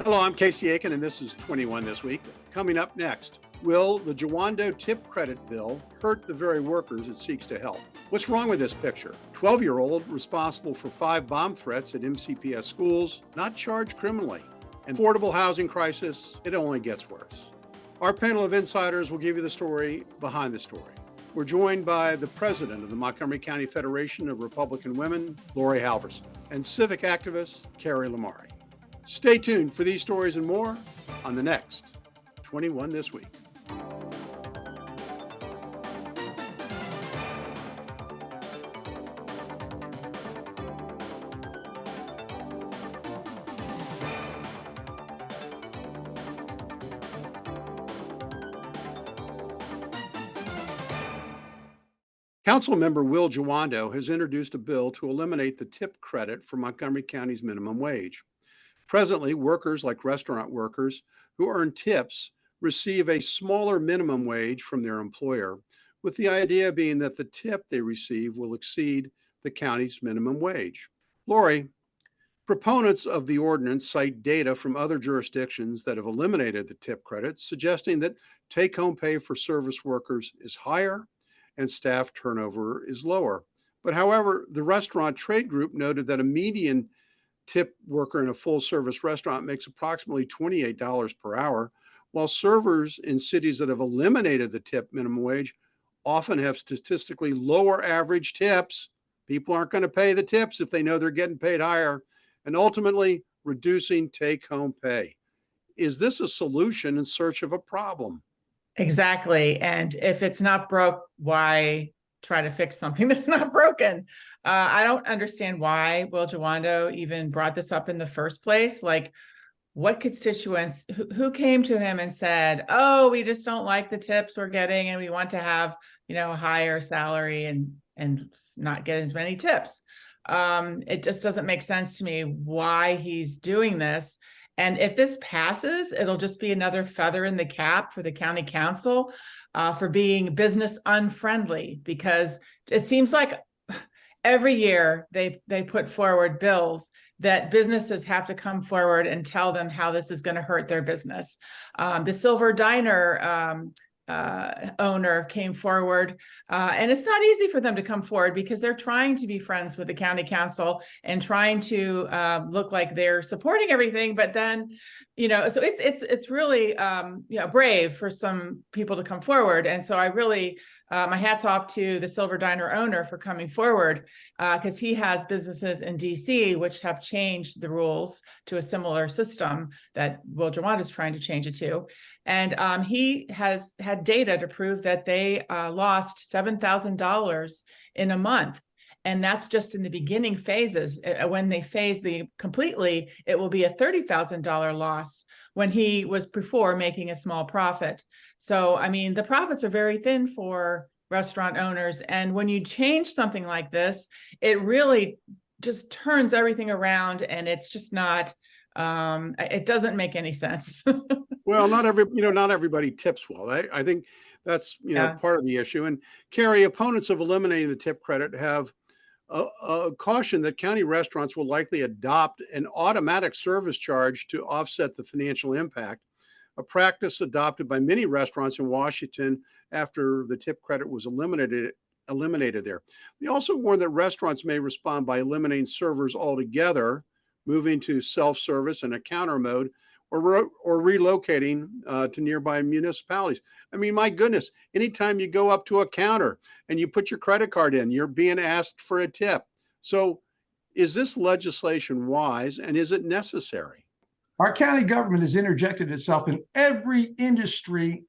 Hello, I'm Casey Aiken, and this is 21 This Week. Coming up next, will the Jawando tip credit bill hurt the very workers it seeks to help? What's wrong with this picture? 12-year-old responsible for 5 bomb threats at MCPS schools, not charged criminally. An affordable housing crisis, it only gets worse. Our panel of insiders will give you the story behind the story. We're joined by the president of the Montgomery County Federation of Republican Women, Laurie Halverson, and civic activist, Cary Lamari. Stay tuned for these stories and more on the next 21 This Week. Councilmember Will Jawando has introduced a bill to eliminate the tip credit for Montgomery County's minimum wage. Presently, workers like restaurant workers who earn tips receive a smaller minimum wage from their employer, with the idea being that the tip they receive will exceed the county's minimum wage. Laurie, proponents of the ordinance cite data from other jurisdictions that have eliminated the tip credit, suggesting that take-home pay for service workers is higher and staff turnover is lower. But however, the restaurant trade group noted that a median tip worker in a full-service restaurant makes approximately $28 per hour, while servers in cities that have eliminated the tip minimum wage often have statistically lower average tips. People aren't going to pay the tips if they know they're getting paid higher, and ultimately reducing take-home pay. Is this a solution in search of a problem? Exactly. And if it's not broke, why try to fix something that's not broken? I don't understand why Will Jawando even brought this up in the first place. Like, what constituents who came to him and said, "Oh, we just don't like the tips we're getting, and we want to have, a higher salary and not get as many tips." It just doesn't make sense to me why he's doing this. And if this passes, it'll just be another feather in the cap for the county council for being business unfriendly, because it seems like every year they put forward bills that businesses have to come forward and tell them how this is going to hurt their business. The Silver Diner owner came forward, and it's not easy for them to come forward because they're trying to be friends with the county council and trying to look like they're supporting everything. But then, so it's really brave for some people to come forward. And so I really my hat's off to the Silver Diner owner for coming forward, because he has businesses in DC which have changed the rules to a similar system that Will Jawando is trying to change it to. And he has had data to prove that they lost $7,000 in a month. And that's just in the beginning phases. When they phase the completely, it will be a $30,000 loss when he was before making a small profit. So, I mean, the profits are very thin for restaurant owners. And when you change something like this, it really just turns everything around, and it's just not, it doesn't make any sense. Well, not everybody tips well. I think that's, part of the issue. And Cary, opponents of eliminating the tip credit have a caution that county restaurants will likely adopt an automatic service charge to offset the financial impact, a practice adopted by many restaurants in Washington after the tip credit was eliminated there. They also warn that restaurants may respond by eliminating servers altogether, moving to self-service and a counter mode, or relocating to nearby municipalities. I mean, my goodness, anytime you go up to a counter and you put your credit card in, you're being asked for a tip. So is this legislation wise, and is it necessary? Our county government has interjected itself in every industry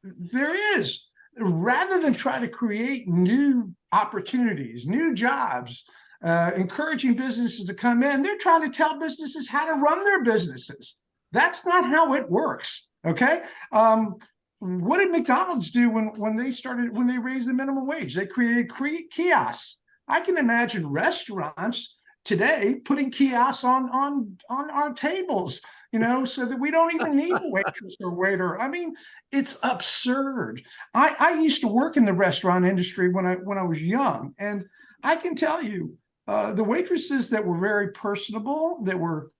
there is. Rather than try to create new opportunities, new jobs, encouraging businesses to come in, they're trying to tell businesses how to run their businesses. That's not how it works. Okay. What did McDonald's do when they raised the minimum wage? They created kiosks. I can imagine restaurants today putting kiosks on our tables, so that we don't even need a waitress or waiter. I mean, it's absurd. I used to work in the restaurant industry when I was young, and I can tell you, the waitresses that were very personable, that were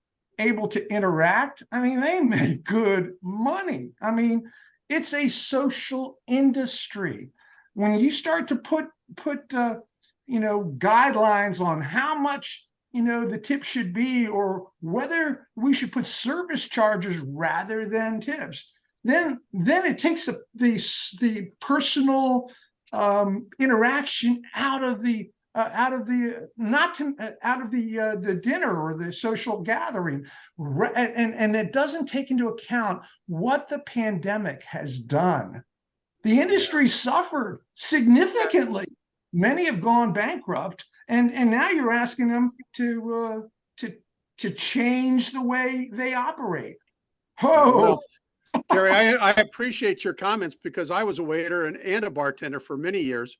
able to interact, I mean, they make good money. I mean, it's a social industry. When you start to put guidelines on how much the tip should be, or whether we should put service charges rather than tips, then it takes the personal interaction out of the dinner or the social gathering, and it doesn't take into account what the pandemic has done. The industry suffered significantly. Many have gone bankrupt, and now you're asking them to change the way they operate. Oh, well, Cary, I appreciate your comments, because I was a waiter and a bartender for many years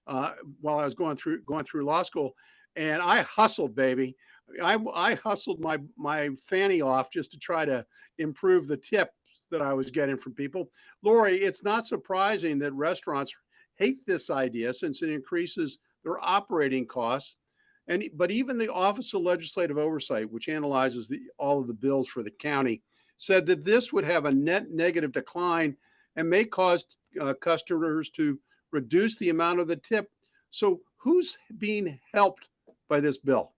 while I was going through law school, and I hustled, baby. I hustled my fanny off just to try to improve the tip that I was getting from people. Laurie, it's not surprising that restaurants hate this idea, since it increases their operating costs. But even the Office of Legislative Oversight, which analyzes all of the bills for the county, said that this would have a net negative decline and may cause customers to reduce the amount of the tip. So who's being helped by this bill?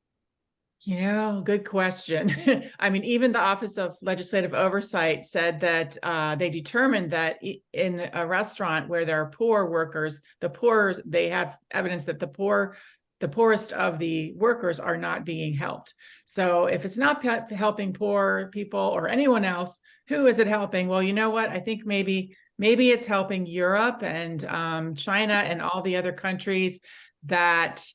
Good question. I mean, even the Office of Legislative Oversight said that they determined that in a restaurant where there are poor workers, they have evidence that the poorest of the workers are not being helped. So if it's not helping poor people or anyone else, who is it helping? Well, you know what? I think maybe it's helping Europe and China and all the other countries that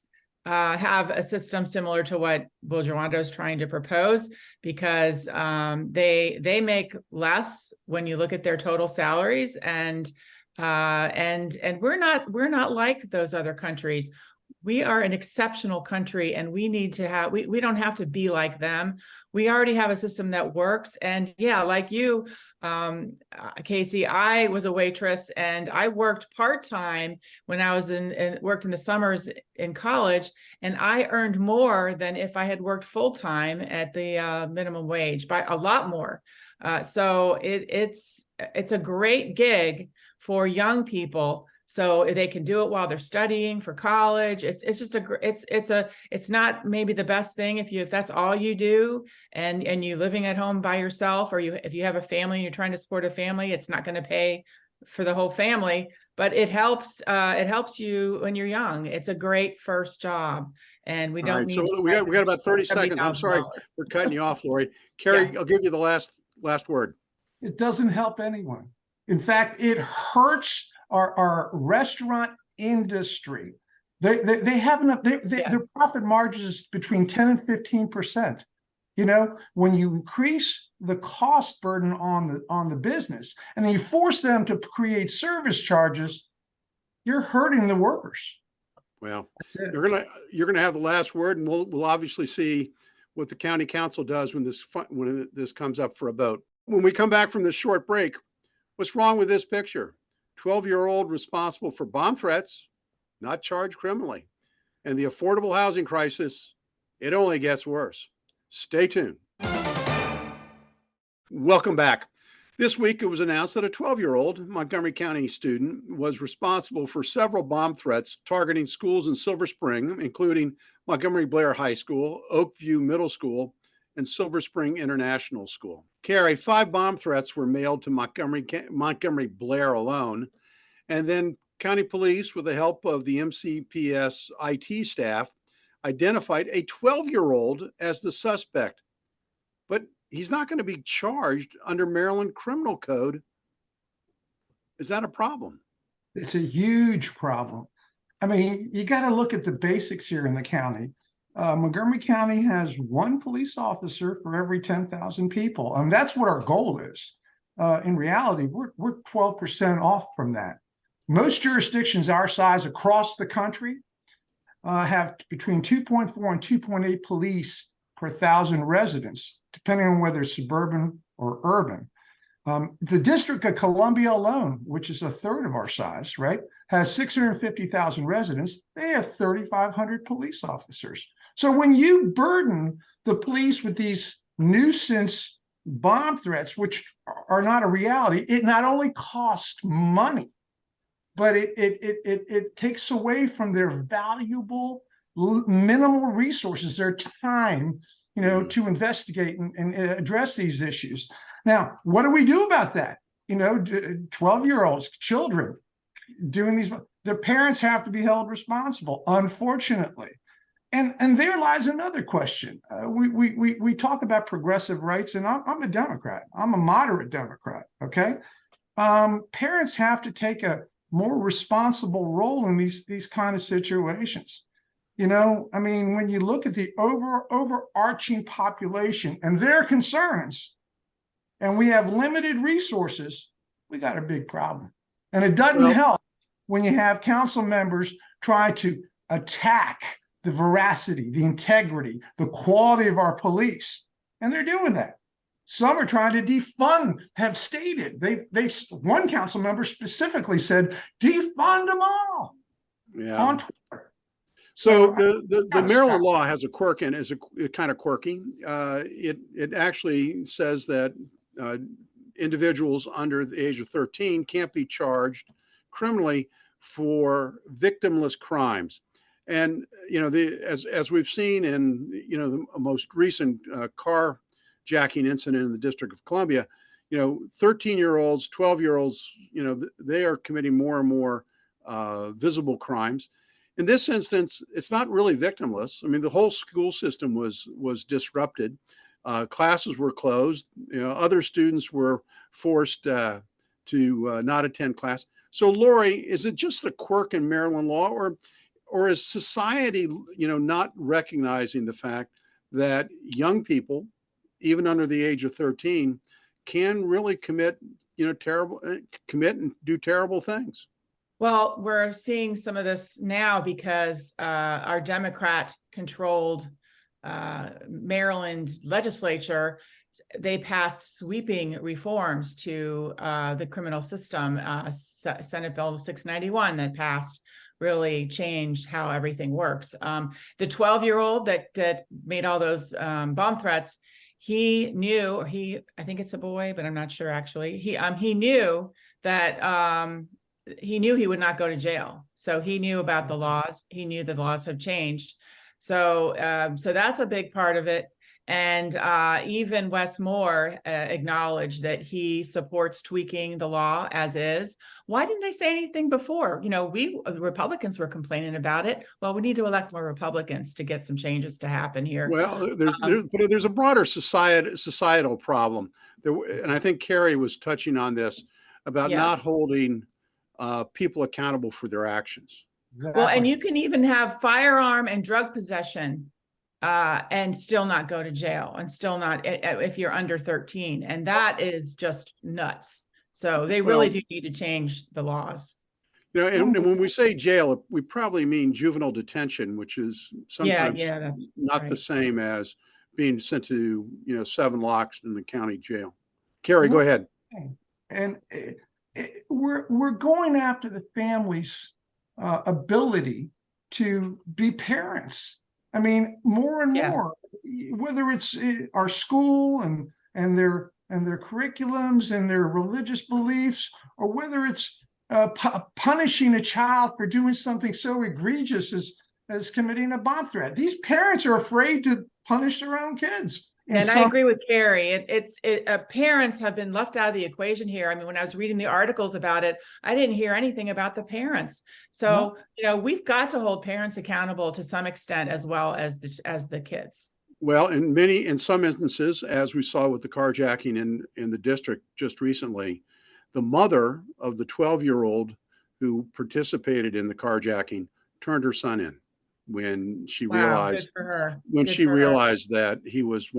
have a system similar to what Will Jawando is trying to propose, because they make less when you look at their total salaries, and we're not like those other countries. We are an exceptional country, and we need to have, we don't have to be like them. We already have a system that works. And yeah, like you, Casey, I was a waitress, and I worked part-time when I was worked in the summers in college, and I earned more than if I had worked full-time at the minimum wage, by a lot more. So it's a great gig for young people, so they can do it while they're studying for college. It's not maybe the best thing if that's all you do, and you living at home by yourself, or if you have a family and you're trying to support a family, it's not going to pay for the whole family, but it helps you when you're young. It's a great first job, and we don't need. So we got about 30 seconds. I'm sorry for cutting you off, Laurie. Cary, yeah. I'll give you the last word. It doesn't help anyone. In fact, it hurts our restaurant industry. They have enough. Their profit margins between 10 and 15%. When you increase the cost burden on the business, and then you force them to create service charges, you're hurting the workers. Well, you're gonna have the last word, and we'll obviously see what the county council does when this comes up for a vote. When we come back from this short break, what's wrong with this picture? 12-year-old responsible for bomb threats, not charged criminally. And the affordable housing crisis, it only gets worse. Stay tuned. Welcome back. This week, it was announced that a 12-year-old Montgomery County student was responsible for several bomb threats targeting schools in Silver Spring, including Montgomery Blair High School, Oakview Middle School, and Silver Spring International School. Cary, 5 bomb threats were mailed to Montgomery Blair alone. And then county police, with the help of the MCPS IT staff, identified a 12-year-old as the suspect. But he's not going to be charged under Maryland Criminal Code. Is that a problem? It's a huge problem. I mean, you got to look at the basics here in the county. Montgomery County has 1 police officer for every 10,000 people. And that's what our goal is. In reality, we're 12% off from that. Most jurisdictions our size across the country have between 2.4 and 2.8 police per 1,000 residents, depending on whether it's suburban or urban. The District of Columbia alone, which is a third of our size, right, has 650,000 residents. They have 3,500 police officers. So when you burden the police with these nuisance bomb threats, which are not a reality, it not only costs money, but it takes away from their valuable minimal resources, their time, to investigate and address these issues. Now, what do we do about that? 12-year-olds, children doing these, their parents have to be held responsible, unfortunately. And there lies another question. We talk about progressive rights, and I'm a Democrat. I'm a moderate Democrat, okay? Parents have to take a more responsible role in these kind of situations. When you look at the overarching population and their concerns, and we have limited resources, we got a big problem. And it doesn't help when you have council members try to attack the veracity, the integrity, the quality of our police. And they're doing that. Some are trying to defund, have stated. One council member specifically said, defund them all. Yeah. On Twitter. So the Maryland law has a quirk and is kind of quirky. It actually says that individuals under the age of 13 can't be charged criminally for victimless crimes. And as we've seen in the most recent carjacking incident in the District of Columbia, 13-year-olds, 12-year-olds, they are committing more and more visible crimes. In this instance, it's not really victimless. I mean, the whole school system was disrupted. Classes were closed. Other students were forced to not attend class. So, Laurie, is it just a quirk in Maryland law, or is society, not recognizing the fact that young people, even under the age of 13, can really commit and do terrible things? Well, we're seeing some of this now because our Democrat-controlled Maryland legislature, they passed sweeping reforms to the criminal system. Senate Bill 691 that passed really changed how everything works. The 12-year-old that made all those bomb threats, he knew, I think it's a boy, but I'm not sure actually. He knew that he knew he would not go to jail. So he knew about the laws. He knew the laws have changed. So that's a big part of it. And even Wes Moore acknowledged that he supports tweaking the law as is. Why didn't they say anything before? We Republicans were complaining about it. Well, we need to elect more Republicans to get some changes to happen here. Well, there's a broader societal problem, and I think Cary was touching on this about not holding people accountable for their actions. Exactly. Well, and you can even have firearm and drug possession and still not go to jail, and still not if you're under 13. And that is just nuts. So they really do need to change the laws. And when we say jail, we probably mean juvenile detention, which is sometimes not the same as being sent to 7 locks in the county jail. Cary, go ahead. And we're going after the family's ability to be parents. I mean, more and more, whether it's our school and their curriculums and their religious beliefs, or whether it's punishing a child for doing something so egregious as committing a bomb threat. These parents are afraid to punish their own kids. And I agree with Cary. Parents have been left out of the equation here. I mean, when I was reading the articles about it, I didn't hear anything about the parents. So, we've got to hold parents accountable to some extent, as well as the kids. Well, in some instances, as we saw with the carjacking in the district just recently, the mother of the 12-year-old who participated in the carjacking turned her son in when she realized that he was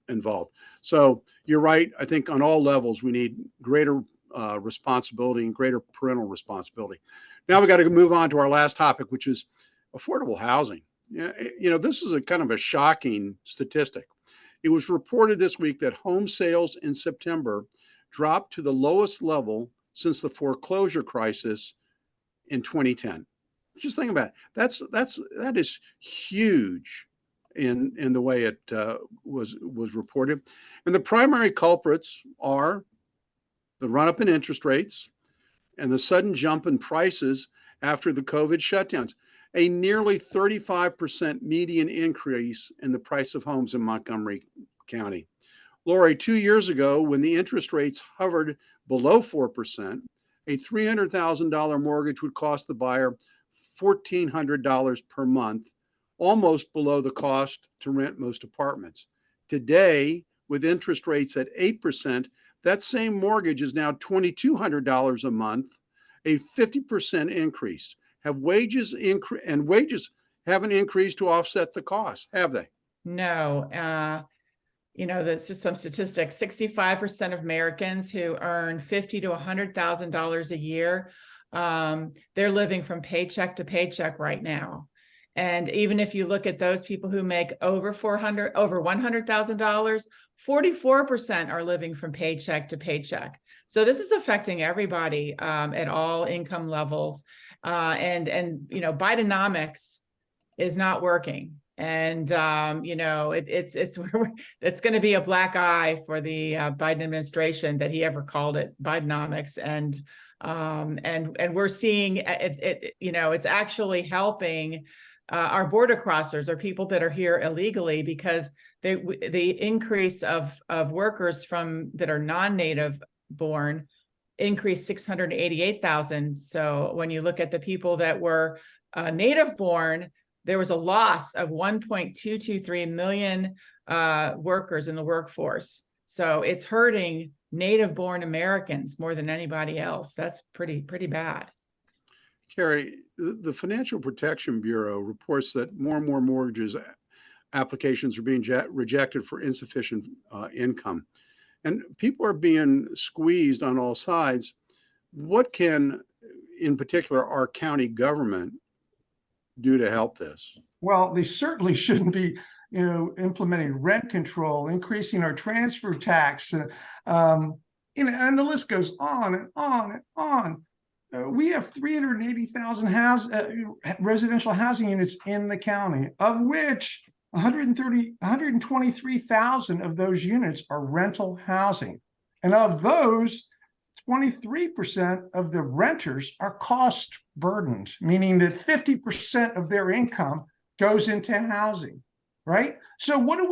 involved. So you're right. I think on all levels we need greater responsibility and greater parental responsibility. Now we got to move on to our last topic, which is affordable housing. This is a kind of a shocking statistic. It was reported this week that home sales in September dropped to the lowest level since the foreclosure crisis in 2010. Just think about it. That is huge. in the way it was reported. And the primary culprits are the run-up in interest rates and the sudden jump in prices after the COVID shutdowns. A nearly 35% median increase in the price of homes in Montgomery County. Laurie, 2 years ago, when the interest rates hovered below 4%, a $300,000 mortgage would cost the buyer $1,400 per month, almost below the cost to rent most apartments. Today, with interest rates at 8%, that same mortgage is now $2,200 a month, a 50% increase. Have wages and wages haven't increased to offset the cost, have they? No. There's just some statistics. 65% of Americans who earn $50,000 to $100,000 a year, they're living from paycheck to paycheck right now. And even if you look at those people who make over $100,000, 44% are living from paycheck to paycheck. So this is affecting everybody at all income levels. And Bidenomics is not working. And it's going to be a black eye for the Biden administration that he ever called it Bidenomics. And we're seeing it's actually helping our border crossers, or people that are here illegally, because the increase of workers that are non-native born increased 688,000. So when you look at the people that were native born, there was a loss of 1.223 million workers in the workforce. So it's hurting native born Americans more than anybody else. That's pretty bad. Cary, the Financial Protection Bureau reports that more and more mortgage applications are being rejected for insufficient income. And people are being squeezed on all sides. What can, in particular, our county government do to help this? Well, they certainly shouldn't be, implementing rent control, increasing our transfer tax, and the list goes on and on and on. We have 380,000 residential housing units in the county, of which 123,000 of those units are rental housing. And of those, 23% of the renters are cost burdened, meaning that 50% of their income goes into housing, right? So what do?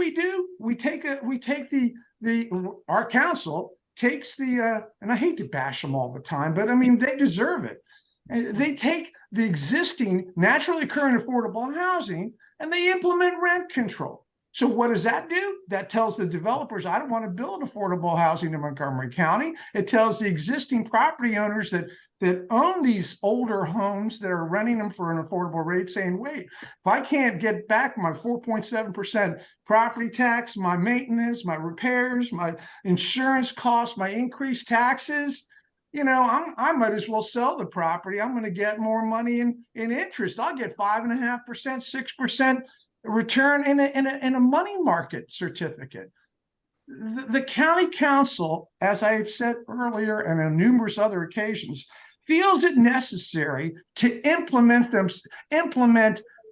Our council takes and I hate to bash them all the time, but I mean, they deserve it. They take the existing naturally occurring affordable housing and they implement rent control. So what does that do? That tells the developers, I don't want to build affordable housing in Montgomery County. It tells the existing property owners that own these older homes that are renting them for an affordable rate, saying, wait, if I can't get back my 4.7% property tax, my maintenance, my repairs, my insurance costs, my increased taxes, I might as well sell the property. I'm going to get more money in interest. I'll get 5.5%, 6% return in a money market certificate. The county council, as I've said earlier and on numerous other occasions, feels it necessary to implement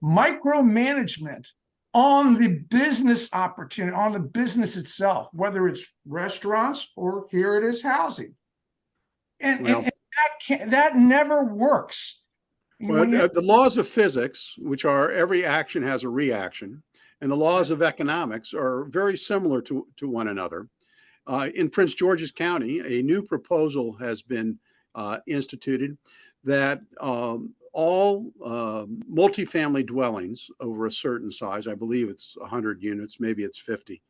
micromanagement on the business opportunity, on the business itself, whether it's restaurants or here it is housing. And that never works. Well, the laws of physics, which are every action has a reaction, and the laws of economics are very similar to one another. In Prince George's County, a new proposal has been instituted that all multifamily dwellings over a certain size, I believe it's 100 units, maybe it's 50,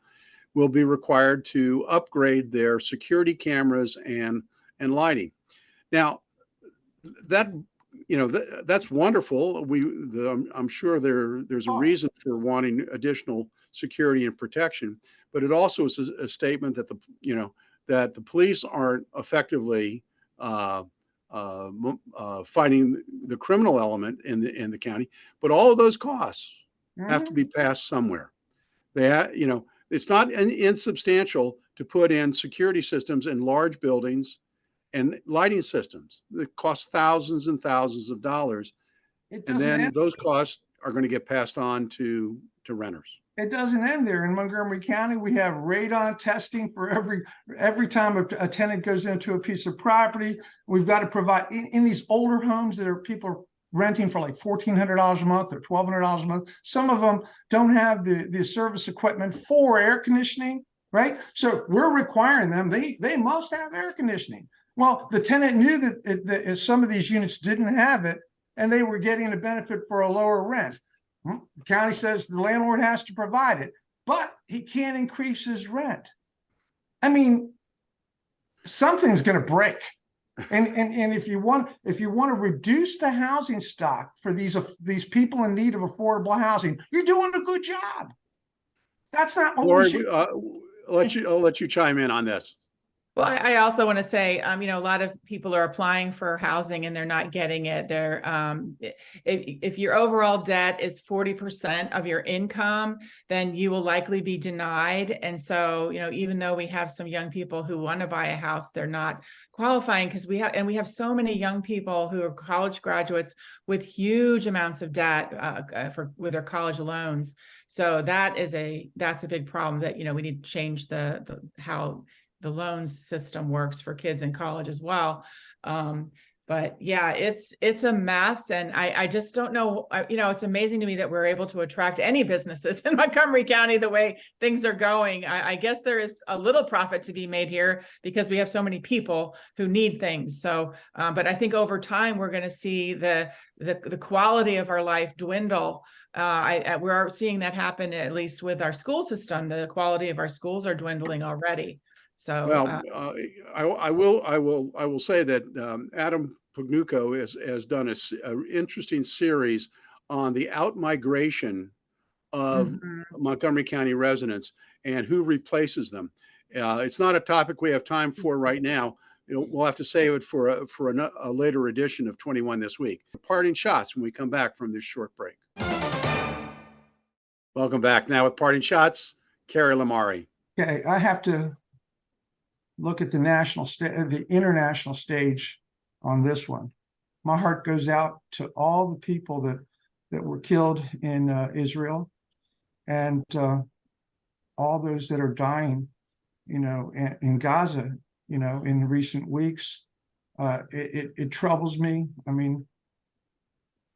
will be required to upgrade their security cameras and lighting. Now, that's wonderful. I'm sure there's a reason for wanting additional security and protection, but it also is a statement that the police aren't effectively fighting the criminal element in the county. But all of those costs have to be passed somewhere. It's not insubstantial to put in security systems in large buildings and lighting systems that cost thousands and thousands of dollars. And then those costs are going to get passed on to renters. it doesn't end there. In Montgomery County, we have radon testing for every time a tenant goes into a piece of property. We've got to provide in these older homes that are people renting for like $1,400 a month or $1,200 a month. Some of them don't have the service equipment for air conditioning, right? So we're requiring them, they must have air conditioning. Well, the tenant knew that some of these units didn't have it, and they were getting a benefit for a lower rent. The county says the landlord has to provide it, but he can't increase his rent. I mean, something's going to break. And if you want to reduce the housing stock for these people in need of affordable housing, you're doing a good job. That's not Laurie, I'll let you chime in on this. Well, I also want to say, a lot of people are applying for housing and they're not getting it. If your overall debt is 40% of your income, then you will likely be denied. And so, even though we have some young people who want to buy a house, they're not qualifying because we have so many young people who are college graduates with huge amounts of debt with their college loans. So that's a big problem that, we need to change how the loans system works for kids in college as well. But yeah, it's a mess. And I just don't know, it's amazing to me that we're able to attract any businesses in Montgomery County the way things are going. I guess there is a little profit to be made here because we have so many people who need things. So, but I think over time, we're going to see the quality of our life dwindle. We're seeing that happen, at least with our school system. The quality of our schools are dwindling already. So, well, I will say that Adam Pugnuko has done an interesting series on the out-migration of Montgomery County residents and who replaces them. It's not a topic we have time for right now. We'll have to save it for a later edition of 21 This Week. Parting shots when we come back from this short break. Welcome back. Now with parting shots, Cary Lamari. Okay, I have to look at the international stage on this one. My heart goes out to all the people that were killed in Israel, and all those that are dying, in Gaza, in recent weeks. It troubles me. I mean,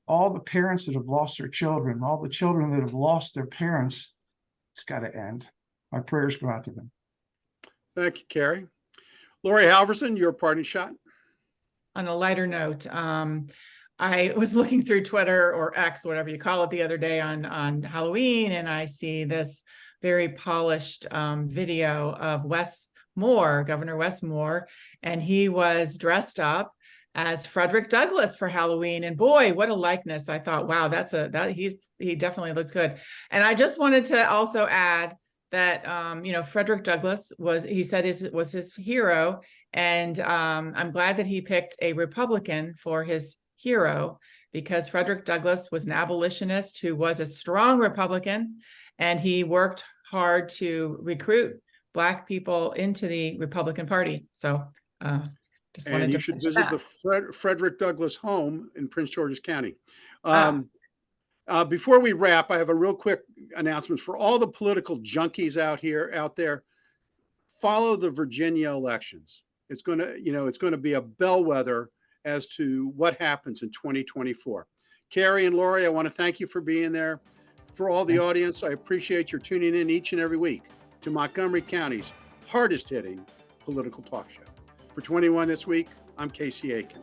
all the parents that have lost their children, all the children that have lost their parents, it's got to end. My prayers go out to them. Thank you, Cary. Laurie Halverson, your parting shot. On a lighter note, I was looking through Twitter or X, whatever you call it, the other day on Halloween, and I see this very polished video of Governor Wes Moore, and he was dressed up as Frederick Douglass for Halloween. And boy, what a likeness. I thought, wow, he definitely looked good. And I just wanted to also add that, Frederick Douglass was his hero. And I'm glad that he picked a Republican for his hero, because Frederick Douglass was an abolitionist who was a strong Republican, and he worked hard to recruit Black people into the Republican Party. So just wanted to you should visit the Frederick Douglass home in Prince George's County. Before we wrap, I have a real quick announcement for all the political junkies out there. Follow the Virginia elections. It's going to be a bellwether as to what happens in 2024. Cary and Laurie, I want to thank you for being there. For all the audience, I appreciate your tuning in each and every week to Montgomery County's hardest hitting political talk show. For 21 This Week, I'm Casey Aiken.